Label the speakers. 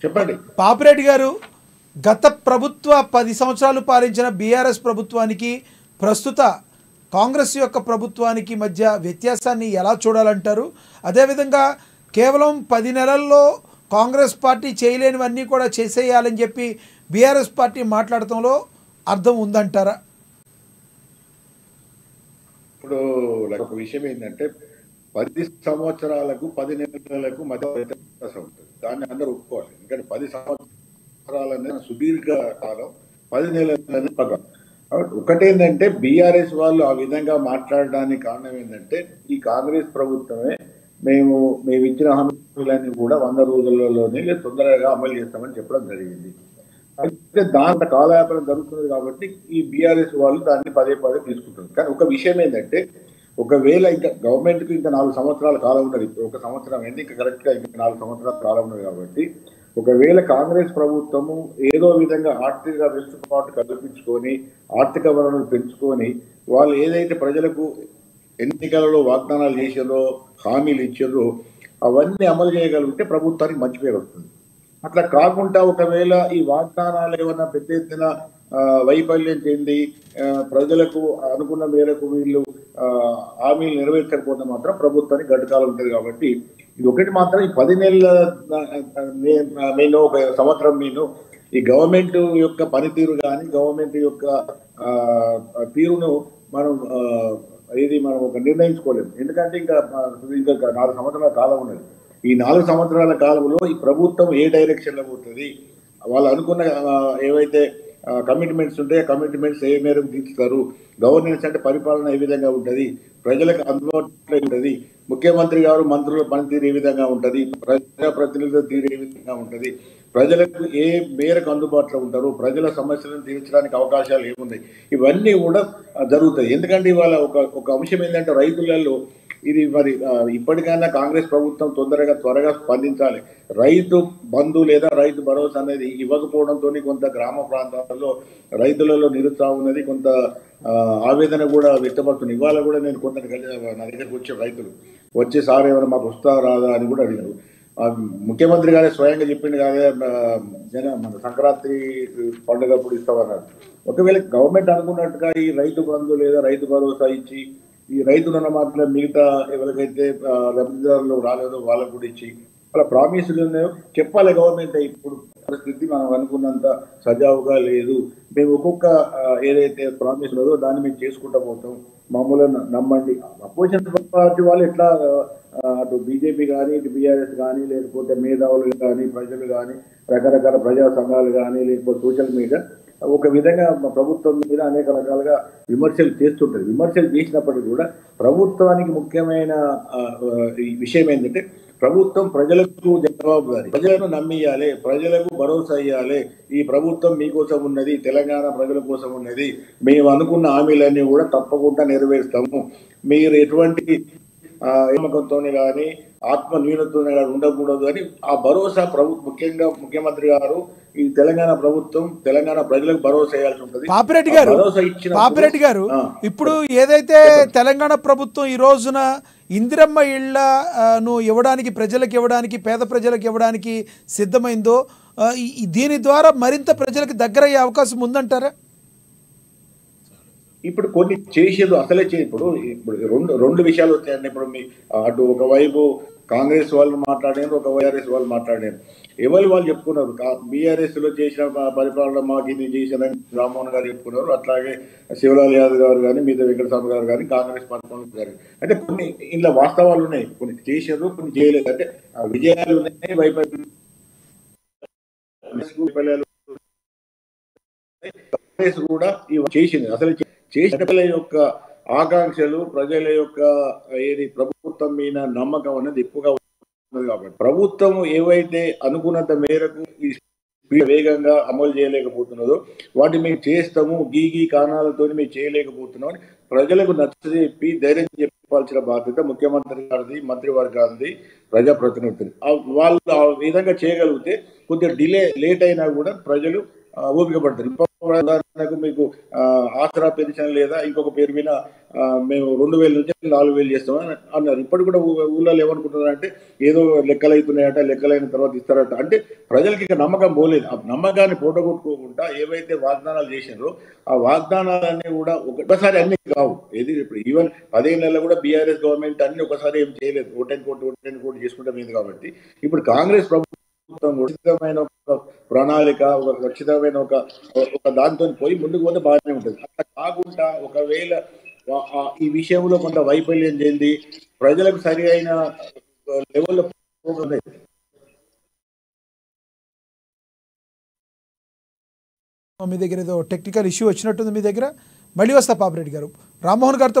Speaker 1: చెప్పండి.
Speaker 2: పాపిరెడ్డి గారు, గత ప్రభుత్వ 10 సంవత్సరాలు పాలించిన బీఆర్ఎస్ ప్రభుత్వానికి ప్రస్తుత కాంగ్రెస్ యొక్క ప్రభుత్వానికి మధ్య వ్యత్యాసాన్ని ఎలా చూడాలంటారు? అదేవిధంగా కేవలం 10 నెలల్లో కాంగ్రెస్ పార్టీ చేయలేనివన్నీ కూడా చేసేయాలని చెప్పి బీఆర్ఎస్ పార్టీ మాట్లాడటంలో అర్థం ఉందంటారా?
Speaker 1: ఇప్పుడు ఒక విషయం ఏంటంటే 10 సంవత్సరాలకు 10 నెలలకు మధ్య వ్యత్యాసం ఉంటుంది. దాన్ని అందరూ ఒప్పుకోవాలి. ఎందుకంటే 10 సంవత్సరాలనే సుదీర్ఘ కాలం, 10 నెలలనే పగం. ఒకటేంటంటే బీఆర్ఎస్ వాళ్ళు ఆ విధంగా మాట్లాడడానికి కారణం ఏంటంటే ఈ కాంగ్రెస్ ప్రభుత్వమే మేము ఇచ్చిన హామీలన్నీ కూడా 100 రోజులలోనే తొందరగా అమలు చేస్తామని చెప్పడం జరిగింది. అయితే దాంట్లో కాలయాపన జరుగుతుంది కాబట్టి ఈ బీఆర్ఎస్ వాళ్ళు దాన్ని పదే తీసుకుంటారు. కానీ ఒక విషయం ఏంటంటే ఒకవేళ ఇంకా గవర్నమెంట్కి ఇంకా 4 సంవత్సరాల కాలం ఉన్నది. ఒక సంవత్సరం ఏంటి, ఇంకా కరెక్ట్గా ఇంకా 4 సంవత్సరాల కాలం ఉన్నది కాబట్టి ఒకవేళ కాంగ్రెస్ ప్రభుత్వము ఏదో విధంగా ఆర్థిక వెసులుబాటు కల్పించుకొని ఆర్థిక వనరులు పెంచుకొని వాళ్ళు ఏదైతే ప్రజలకు ఎన్నికలలో వాగ్దానాలు చేసారో, హామీలు ఇచ్చారో అవన్నీ అమలు చేయగలిగితే ప్రభుత్వానికి మంచి పేరు వస్తుంది. అట్లా కాకుండా ఒకవేళ ఈ వాగ్దానాలు ఏమన్నా పెద్ద ఎత్తున వైఫల్యం చెంది ప్రజలకు అనుకున్న మేరకు వీళ్ళు హామీలు నెరవేర్చకపోతే మాత్రం ప్రభుత్వానికి గడ్డకాలం ఉంటుంది. కాబట్టి ఇది ఒకటి మాత్రం ఈ 10 నెలల నేను ఒక సంవత్సరం నేను ఈ గవర్నమెంట్ యొక్క పనితీరు కానీ గవర్నమెంట్ యొక్క తీరును మనం ఒక నిర్ణయించుకోలేము. ఎందుకంటే ఇంకా 4 సంవత్సరాల కాలం ఉన్నది. ఈ 4 సంవత్సరాల కాలంలో ఈ ప్రభుత్వం ఏ డైరెక్షన్లో పోతుంది, వాళ్ళు అనుకున్న ఏవైతే కమిట్మెంట్స్ ఉంటాయో కమిట్మెంట్స్ ఏ మేరకు తీర్చుతారు, గవర్నెన్స్ అంటే పరిపాలన ఏ విధంగా ఉంటుంది, ప్రజలకు అందుబాటులో ఉంటుంది, ముఖ్యమంత్రి గారు మంత్రుల పనితీరు ఏ విధంగా ఉంటుంది, ప్రజాప్రతినిధుల తీరు ఏ విధంగా ఉంటుంది, ప్రజలకు ఏ మేరకు అందుబాటులో ఉంటారు, ప్రజల సమస్యలను తీర్చడానికి అవకాశాలు ఏమున్నాయి, ఇవన్నీ కూడా జరుగుతాయి. ఎందుకంటే ఇవాళ ఒక అంశం ఏంటంటే రైతులలో ఇది మరి ఇప్పటికైనా కాంగ్రెస్ ప్రభుత్వం త్వరగా స్పందించాలి. రైతు బంధు లేదా రైతు భరోసా అనేది ఇవ్వకపోవడంతో కొంత గ్రామ ప్రాంతాల్లో రైతులలో నిరుత్సాహం ఉన్నది, కొంత ఆవేదన కూడా వ్యక్తపడుతుంది. ఇవాళ కూడా నేను కొంత నా దగ్గరకు వచ్చే రైతులు వచ్చే సార్ ఏమైనా మాకు వస్తా రాదా అని కూడా అడిగారు. ముఖ్యమంత్రి గారే స్వయంగా చెప్పింది కాదే మన సంక్రాంతి పండుగప్పుడు ఇస్తామన్నారు. ఒకవేళ గవర్నమెంట్ అనుకున్నట్టుగా ఈ రైతు బంధు లేదా రైతు భరోసా ఇచ్చి ఈ రైతు రుణమాఫీలో మిగతా ఎవరికైతే లబ్ధిదారులు రాలేదో వాళ్ళకు కూడా ఇచ్చి వాళ్ళ ప్రామిసులు ఉన్నాయో చెప్పాలి గవర్నమెంట్. ఇప్పుడు పరిస్థితి మనం అనుకున్నంత సజావుగా లేదు, మేము ఒక్కొక్క ఏదైతే ప్రామిస్ ఉన్నదో దాన్ని మేము చేసుకుంటూ పోతాం, మమ్మల్ని నమ్మండి. అపోజిషన్ పార్టీ వాళ్ళు ఎట్లా అటు బీజేపీ కానీ ఇటు బీఆర్ఎస్ కానీ లేకపోతే మేధావులు కానీ ప్రజలు కానీ రకరకాల ప్రజా సంఘాలు కానీ లేకపోతే సోషల్ మీడియా ఒక విధంగా ప్రభుత్వం మీద అనేక రకాలుగా విమర్శలు చేస్తుంటారు. విమర్శలు చేసినప్పటికీ కూడా ప్రభుత్వానికి ముఖ్యమైన విషయం ఏంటంటే ప్రభుత్వం ప్రజలకు జవాబుదారి, ప్రజలను నమ్మియాలి, ప్రజలకు భరోసా ఇవ్వాలి. ఈ ప్రభుత్వం మీకోసం ఉన్నది, తెలంగాణ ప్రజల కోసం ఉన్నది, మేము అనుకున్న హామీలన్నీ కూడా తప్పకుండా నెరవేరుస్తాము, మీరు ఎటువంటి నమ్మకంతోనే కానీ ఆత్మ న్యూనతోనే కానీ ఉండకూడదు అని ఆ భరోసా ముఖ్యంగా ముఖ్యమంత్రి గారు ఈ తెలంగాణ ప్రభుత్వం తెలంగాణ ప్రజలకు భరోసా ఇవ్వాల్సి ఉంటుంది.
Speaker 2: పాపిరెడ్డి గారు ఇప్పుడు ఏదైతే తెలంగాణ ప్రభుత్వం ఈ రోజున ఇందిరమ్మ ఇళ్లను ఇవ్వడానికి ప్రజలకు ఇవ్వడానికి పేద ప్రజలకు ఇవ్వడానికి సిద్ధమైందో దీని ద్వారా మరింత ప్రజలకు దగ్గరయ్యే అవకాశం ఉందంటారా?
Speaker 1: ఇప్పుడు కొన్ని చేసేది అసలే ఇప్పుడు రెండు విషయాలు వచ్చాయండి. ఇప్పుడు అటు ఒకవైపు కాంగ్రెస్ వాళ్ళు మాట్లాడారు, ఒక వైఆర్ఎస్ వాళ్ళు మాట్లాడారు. ఎవరు వాళ్ళు చెప్పుకున్నారు, బీఆర్ఎస్ లో చేసిన పరిపాలన మాకు ఇది చేశారని రామ్మోహన్ గారు చెప్పుకున్నారు, అట్లాగే శివలాల్ యాదవ్ గారు కానీ మిగతా వెంకటస్వామి గారు కానీ కాంగ్రెస్ పరిపాలన గారు. అంటే కొన్ని ఇంట్లో వాస్తవాలు ఉన్నాయి, కొన్ని చేశారు కొన్ని చేయలేదు. అంటే విజయాలు ఉన్నాయి, వైఫల్యాలు కూడా చేసింది. అసలు చేసిన యొక్క ఆకాంక్షలు ప్రజల యొక్క ఏది ప్రభుత్వం మీద నమ్మకం అనేది ఎక్కువగా ఉన్నది. కాబట్టి ప్రభుత్వం ఏవైతే అనుకున్నంత మేరకు ఈ వేగంగా అమలు చేయలేకపోతున్నదో వాటి మేము చేస్తాము, గీ కారణాలతో మేము చేయలేకపోతున్నాం అని ప్రజలకు నచ్చజెప్పి ధైర్యం చెప్పాల్సిన బాధ్యత ముఖ్యమంత్రి గారిది, మంత్రివర్గాలది, ప్రజాప్రతినిధులు. వాళ్ళు ఆ విధంగా చేయగలిగితే కొద్దిగా లేట్ అయినా కూడా ప్రజలు ఓపిక పడతారు. ఉదాహరణకు మీకు ఆసరా పెన్షన్ లేదా ఇంకొక పేరు మీద మేము 2000 నుంచి 4000 చేస్తామని అన్నారు. ఇప్పుడు కూడా ఊళ్ళో ఏమనుకుంటున్నారు అంటే ఏదో లెక్కలు అవుతున్నాయట, లెక్కలైన తర్వాత ఇస్తారట. అంటే ప్రజలకి ఇక నమ్మకం పోలేదు. ఆ నమ్మకాన్ని పోటగొట్టుకోకుండా ఏవైతే వాగ్దానాలు చేసినారో ఆ వాగ్దానాలన్నీ కూడా ఒకసారి అన్ని కావు. ఏది ఇప్పుడు ఈవెన్ 15 నెలలు కూడా బీఆర్ఎస్ గవర్నమెంట్ అన్ని ఒకసారి ఏం చేయలేదు. ఓటెన్ కోటి చేసుకుంటే మీద కాబట్టి ఇప్పుడు కాంగ్రెస్ ప్రభుత్వం ఖచ్చితమైన ఒక ప్రణాళిక, ఒక ఖచ్చితమైన ఒక దాంతో పోయి ముందుకు పోతే బాగానే ఉంటుంది. అట్లా కాకుండా ఒకవేళ ఈ విషయంలో కొంత వైఫల్యం చెంది ప్రజలకు సరి అయిన లెవెల్లో
Speaker 2: మీ దగ్గర ఏదో టెక్నికల్ ఇష్యూ వచ్చినట్టుంది మీ దగ్గర. మళ్ళీ వస్తా పాపిరెడ్డి గారు. రామ్మోహన్ గారితో